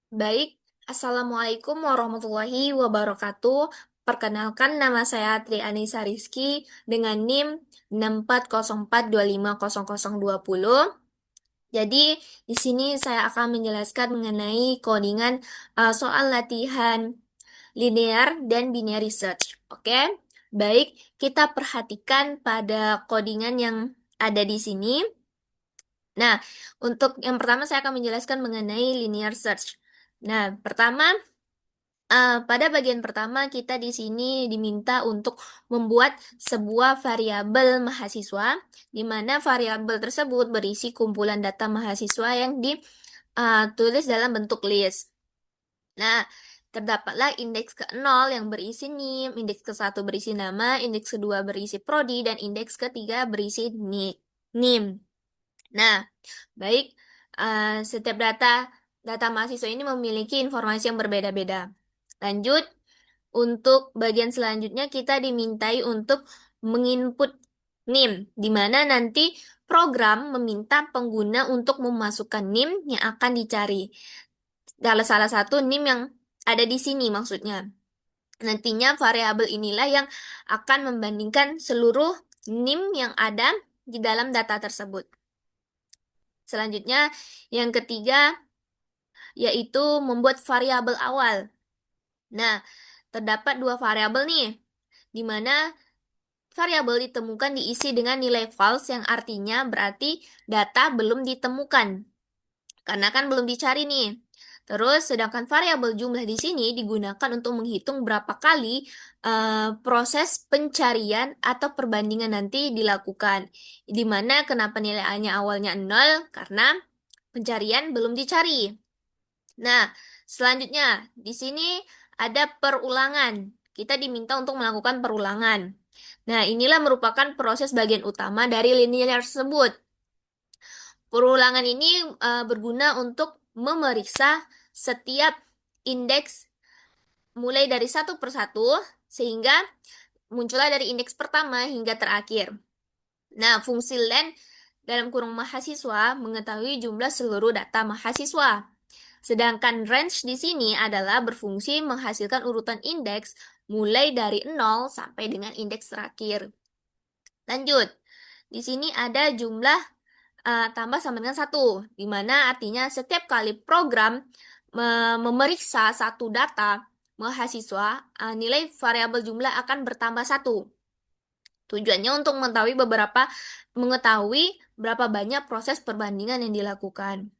Baik, Assalamualaikum warahmatullahi wabarakatuh. Perkenalkan nama saya Tri Anissa Rizky dengan NIM 6404250020. Jadi, di sini saya akan menjelaskan mengenai codingan soal latihan linear dan binary search. Oke? Baik, kita perhatikan pada codingan yang ada di sini. Nah, untuk yang pertama saya akan menjelaskan mengenai linear search. Nah, pada bagian pertama kita di sini diminta untuk membuat sebuah variabel mahasiswa, di mana variabel tersebut berisi kumpulan data mahasiswa yang ditulis dalam bentuk list. Nah, terdapatlah indeks ke-0 yang berisi NIM, indeks ke-1 berisi nama, indeks kedua berisi prodi, dan indeks ketiga berisi NIM. Nah, baik, setiap data mahasiswa ini memiliki informasi yang berbeda-beda. Lanjut, untuk bagian selanjutnya kita dimintai untuk menginput NIM, di mana nanti program meminta pengguna untuk memasukkan NIM yang akan dicari. Dalam salah satu NIM yang ada di sini maksudnya. Nantinya variabel inilah yang akan membandingkan seluruh NIM yang ada di dalam data tersebut. Selanjutnya, yang ketiga yaitu membuat variabel awal. Nah, terdapat dua variabel nih, di mana variabel ditemukan diisi dengan nilai false yang artinya berarti data belum ditemukan, karena kan belum dicari nih. Terus, sedangkan variabel jumlah di sini digunakan untuk menghitung berapa kali proses pencarian atau perbandingan nanti dilakukan. Di mana kenapa nilainya awalnya 0? Karena pencarian belum dicari. Nah, selanjutnya di sini ada perulangan. Kita diminta untuk melakukan perulangan. Nah, inilah merupakan proses bagian utama dari linear tersebut. Perulangan ini berguna untuk memeriksa setiap indeks mulai dari satu per satu sehingga muncullah dari indeks pertama hingga terakhir. Nah, fungsi len dalam kurung mahasiswa mengetahui jumlah seluruh data mahasiswa. Sedangkan range di sini adalah berfungsi menghasilkan urutan indeks mulai dari 0 sampai dengan indeks terakhir. Lanjut, di sini ada jumlah tambah sama dengan 1, di mana artinya setiap kali program memeriksa satu data mahasiswa, nilai variabel jumlah akan bertambah 1. Tujuannya untuk mengetahui berapa banyak proses perbandingan yang dilakukan.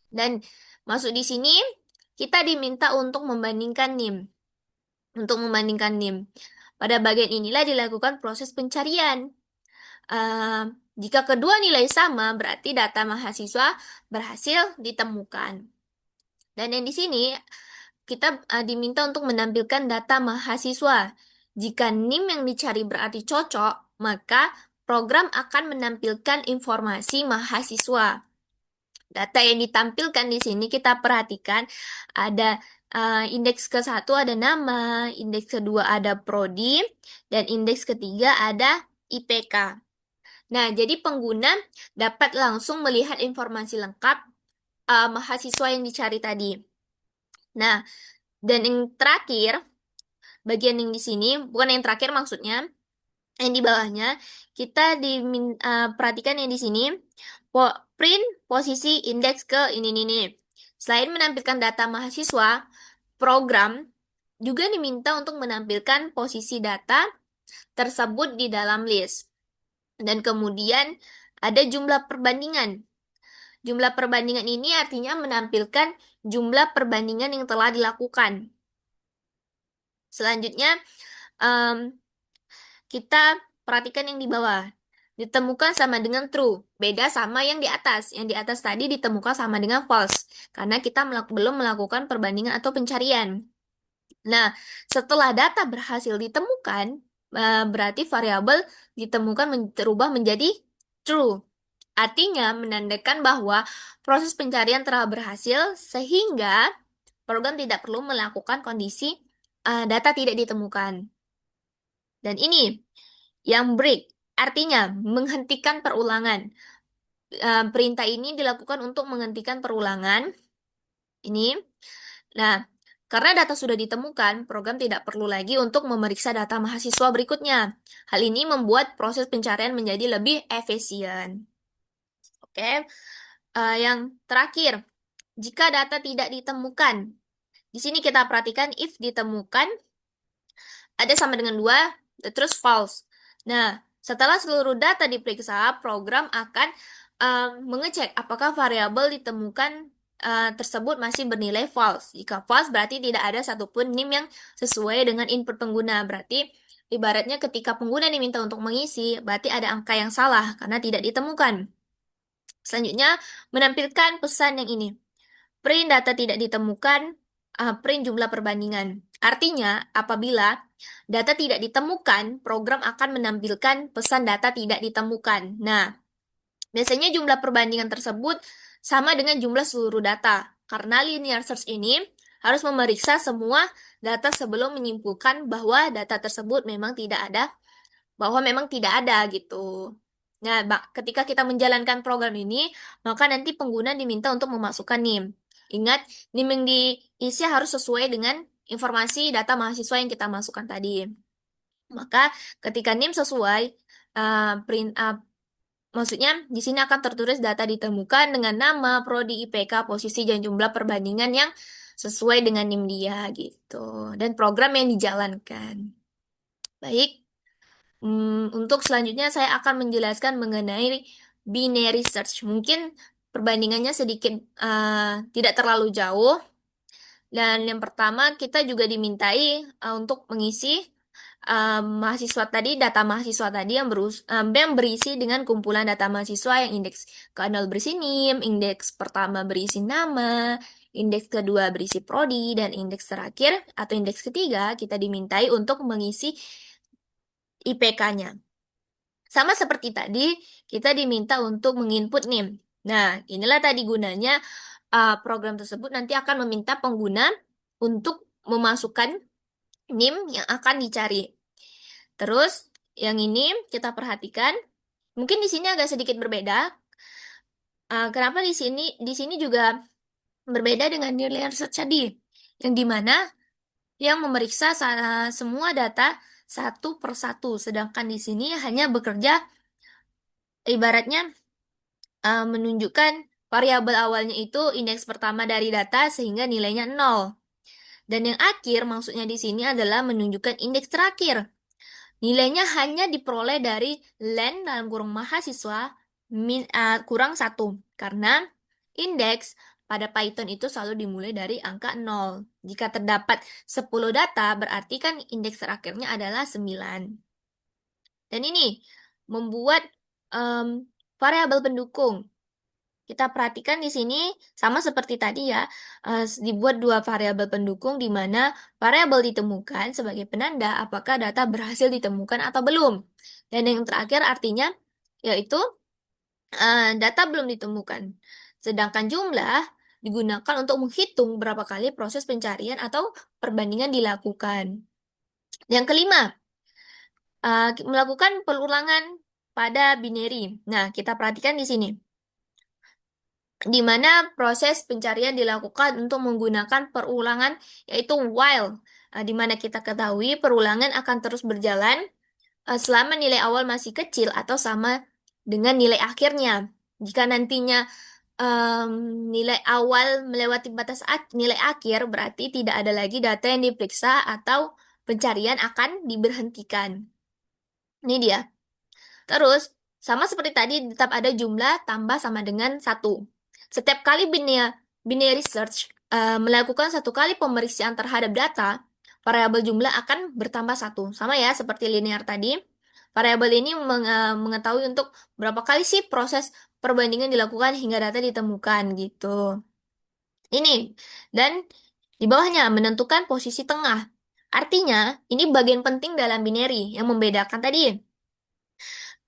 Dan masuk di sini, kita diminta untuk membandingkan NIM. Pada bagian inilah dilakukan proses pencarian. Jika kedua nilai sama, berarti data mahasiswa berhasil ditemukan. Dan yang di sini, kita diminta untuk menampilkan data mahasiswa. Jika NIM yang dicari berarti cocok, maka program akan menampilkan informasi mahasiswa. Data yang ditampilkan di sini kita perhatikan ada indeks ke-1 ada nama, indeks kedua ada prodi, dan indeks ketiga ada IPK. Nah, jadi pengguna dapat langsung melihat informasi lengkap mahasiswa yang dicari tadi. Nah, dan yang terakhir, bagian yang di sini, bukan yang terakhir maksudnya, yang di bawahnya, kita perhatikan yang di sini, print posisi indeks ke ini. Selain menampilkan data mahasiswa, program juga diminta untuk menampilkan posisi data tersebut di dalam list. Dan kemudian ada jumlah perbandingan. Jumlah perbandingan ini artinya menampilkan jumlah perbandingan yang telah dilakukan. Selanjutnya, kita perhatikan yang di bawah. Ditemukan sama dengan true. Beda sama yang di atas. Yang di atas tadi ditemukan sama dengan false. Karena kita belum melakukan perbandingan atau pencarian. Nah, setelah data berhasil ditemukan, berarti variabel ditemukan berubah menjadi true. Artinya menandakan bahwa proses pencarian telah berhasil sehingga program tidak perlu melakukan kondisi data tidak ditemukan. Dan ini yang break, artinya menghentikan perulangan. Perintah ini dilakukan untuk menghentikan perulangan Ini. Nah, karena data sudah ditemukan, program tidak perlu lagi untuk memeriksa data mahasiswa berikutnya. Hal ini membuat proses pencarian menjadi lebih efisien. Oke, yang terakhir, jika data tidak ditemukan, di sini kita perhatikan if ditemukan ada sama dengan 2, terus false. Nah, setelah seluruh data diperiksa, program akan mengecek apakah variabel ditemukan tersebut masih bernilai false. Jika false, berarti tidak ada satupun NIM yang sesuai dengan input pengguna. Berarti ibaratnya ketika pengguna diminta untuk mengisi, berarti ada angka yang salah karena tidak ditemukan. Selanjutnya, menampilkan pesan yang ini. Print data tidak ditemukan, print jumlah perbandingan. Artinya, apabila data tidak ditemukan, program akan menampilkan pesan data tidak ditemukan. Nah, biasanya jumlah perbandingan tersebut sama dengan jumlah seluruh data. Karena linear search ini harus memeriksa semua data sebelum menyimpulkan bahwa data tersebut memang tidak ada, bahwa memang tidak ada gitu. Nah, ketika kita menjalankan program ini, maka nanti pengguna diminta untuk memasukkan NIM. Ingat, NIM yang diisi harus sesuai dengan informasi data mahasiswa yang kita masukkan tadi. Maka ketika NIM sesuai, maksudnya di sini akan tertulis data ditemukan dengan nama, prodi, IPK, posisi, dan jumlah perbandingan yang sesuai dengan NIM dia gitu. Dan program yang dijalankan. Baik. Untuk selanjutnya saya akan menjelaskan mengenai binary search. Mungkin perbandingannya sedikit tidak terlalu jauh. Dan yang pertama kita juga dimintai untuk mengisi mahasiswa tadi, data mahasiswa tadi yang berisi dengan kumpulan data mahasiswa yang indeks ke-0 berisi NIM, indeks pertama berisi nama, indeks kedua berisi prodi, dan indeks terakhir atau indeks ketiga kita dimintai untuk mengisi IPK-nya. Sama seperti tadi, kita diminta untuk menginput NIM. Nah, inilah tadi gunanya program tersebut nanti akan meminta pengguna untuk memasukkan NIM yang akan dicari. Terus, yang ini kita perhatikan, mungkin di sini agak sedikit berbeda. Kenapa di sini juga berbeda dengan linear search tadi, yang dimana yang memeriksa semua data satu per satu, sedangkan di sini hanya bekerja ibaratnya menunjukkan variabel awalnya itu indeks pertama dari data sehingga nilainya 0. Dan yang akhir maksudnya di sini adalah menunjukkan indeks terakhir. Nilainya hanya diperoleh dari len dalam kurung mahasiswa kurang 1. Karena indeks pada Python itu selalu dimulai dari angka 0. Jika terdapat 10 data, berarti kan indeks terakhirnya adalah 9. Dan ini membuat variabel pendukung. Kita perhatikan di sini sama seperti tadi ya, dibuat 2 variabel pendukung di mana variabel ditemukan sebagai penanda apakah data berhasil ditemukan atau belum. Dan yang terakhir artinya yaitu data belum ditemukan. Sedangkan jumlah digunakan untuk menghitung berapa kali proses pencarian atau perbandingan dilakukan. Yang kelima, melakukan perulangan pada binary. Nah, kita perhatikan di sini di mana proses pencarian dilakukan untuk menggunakan perulangan yaitu while, di mana kita ketahui perulangan akan terus berjalan selama nilai awal masih kecil atau sama dengan nilai akhirnya. Jika nantinya nilai awal melewati batas nilai akhir, berarti tidak ada lagi data yang diperiksa atau pencarian akan diberhentikan. Ini dia. Terus, sama seperti tadi, tetap ada jumlah tambah sama dengan 1. Setiap kali binary search melakukan satu kali pemeriksaan terhadap data, variabel jumlah akan bertambah 1. Sama ya, seperti linear tadi. Variabel ini mengetahui untuk berapa kali sih proses perbandingan dilakukan hingga data ditemukan gitu. Ini. Dan di bawahnya menentukan posisi tengah. Artinya, ini bagian penting dalam binary yang membedakan tadi.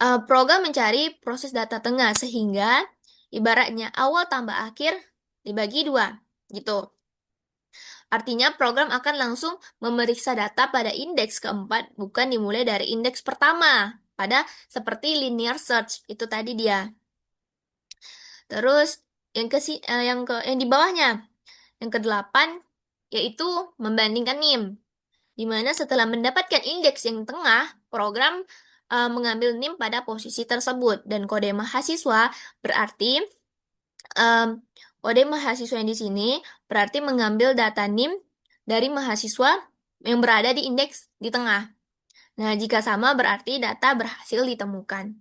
Program mencari proses data tengah sehingga ibaratnya awal tambah akhir dibagi 2 gitu. Artinya program akan langsung memeriksa data pada indeks keempat bukan dimulai dari indeks pertama pada seperti linear search itu tadi dia. Terus yang di bawahnya Yang kedelapan, yaitu membandingkan NIM, di mana setelah mendapatkan indeks yang tengah, program mengambil NIM pada posisi tersebut. Dan kode mahasiswa berarti kode mahasiswa yang di sini berarti mengambil data NIM dari mahasiswa yang berada di indeks di tengah. Nah, jika sama berarti data berhasil ditemukan.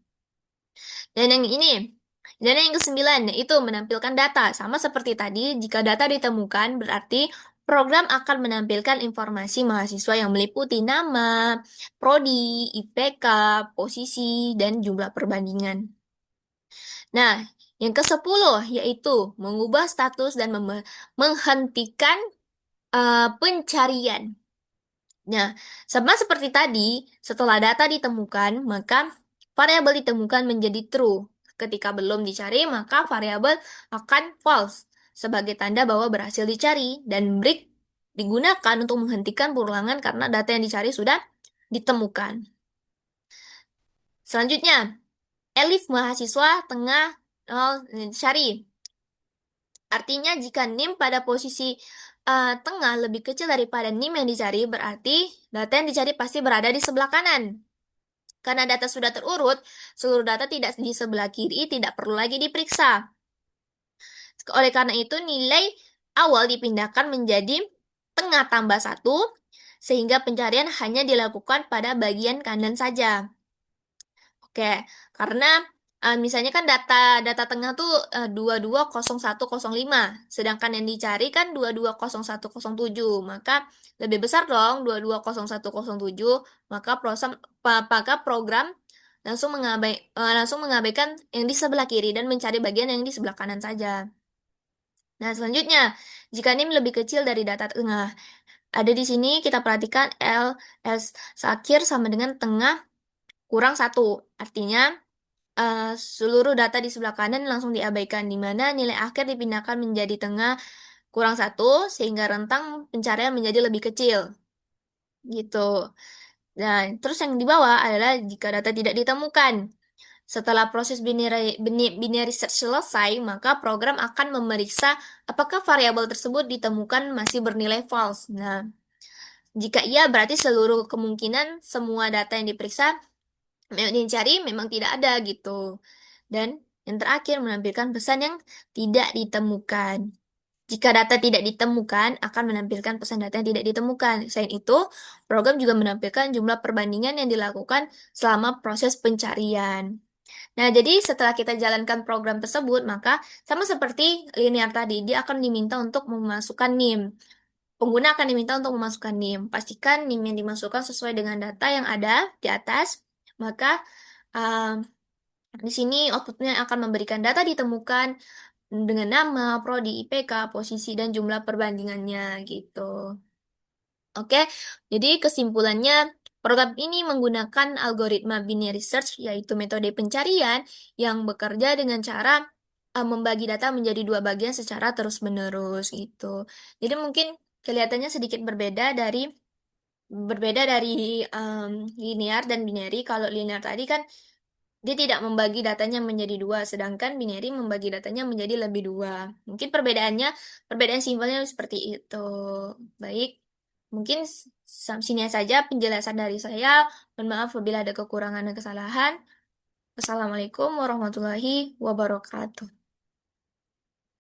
Dan yang ini, dan yang kesembilan, yaitu menampilkan data. Sama seperti tadi, jika data ditemukan berarti program akan menampilkan informasi mahasiswa yang meliputi nama, prodi, IPK, posisi, dan jumlah perbandingan. Nah, yang ke-10 yaitu mengubah status dan menghentikan pencarian. Nah, sama seperti tadi, setelah data ditemukan, maka variabel ditemukan menjadi true. Ketika belum dicari, maka variabel akan false sebagai tanda bahwa berhasil dicari, dan break digunakan untuk menghentikan perulangan karena data yang dicari sudah ditemukan. Selanjutnya, elif mahasiswa tengah cari. Artinya jika NIM pada posisi tengah lebih kecil daripada NIM yang dicari, berarti data yang dicari pasti berada di sebelah kanan. Karena data sudah terurut, seluruh data tidak di sebelah kiri tidak perlu lagi diperiksa. Oleh karena itu, nilai awal dipindahkan menjadi tengah tambah 1, sehingga pencarian hanya dilakukan pada bagian kanan saja. Oke, karena misalnya kan data tengah tuh 220105, sedangkan yang dicari kan 220107, maka lebih besar dong 220107, maka program langsung mengabaikan yang di sebelah kiri dan mencari bagian yang di sebelah kanan saja. Nah, selanjutnya, jika NIM lebih kecil dari data tengah, ada di sini kita perhatikan LS akhir sama dengan tengah kurang 1. Artinya, seluruh data di sebelah kanan langsung diabaikan, di mana nilai akhir dipindahkan menjadi tengah kurang 1, sehingga rentang pencarian menjadi lebih kecil. Gitu. Nah, terus yang di bawah adalah jika data tidak ditemukan. Setelah proses binary search selesai, maka program akan memeriksa apakah variabel tersebut ditemukan masih bernilai false. Nah, jika iya, berarti seluruh kemungkinan semua data yang diperiksa yang dicari memang tidak ada gitu. Dan yang terakhir menampilkan pesan yang tidak ditemukan. Jika data tidak ditemukan, akan menampilkan pesan data yang tidak ditemukan. Selain itu, program juga menampilkan jumlah perbandingan yang dilakukan selama proses pencarian. Nah, jadi setelah kita jalankan program tersebut, maka sama seperti linear tadi, dia akan diminta untuk memasukkan NIM. Pengguna akan diminta untuk memasukkan NIM. Pastikan NIM yang dimasukkan sesuai dengan data yang ada di atas, maka di sini outputnya akan memberikan data ditemukan dengan nama, prodi, IPK, posisi, dan jumlah perbandingannya gitu. Oke, jadi kesimpulannya program ini menggunakan algoritma binary search, yaitu metode pencarian yang bekerja dengan cara membagi data menjadi dua bagian secara terus-menerus gitu. Jadi mungkin kelihatannya sedikit berbeda dari linear dan binary. Kalau linear tadi kan dia tidak membagi datanya menjadi dua, sedangkan binary membagi datanya menjadi lebih dua. Mungkin perbedaan simpelnya seperti itu. Baik, mungkin sini saja penjelasan dari saya. Mohon maaf apabila ada kekurangan dan kesalahan. Wassalamualaikum warahmatullahi wabarakatuh.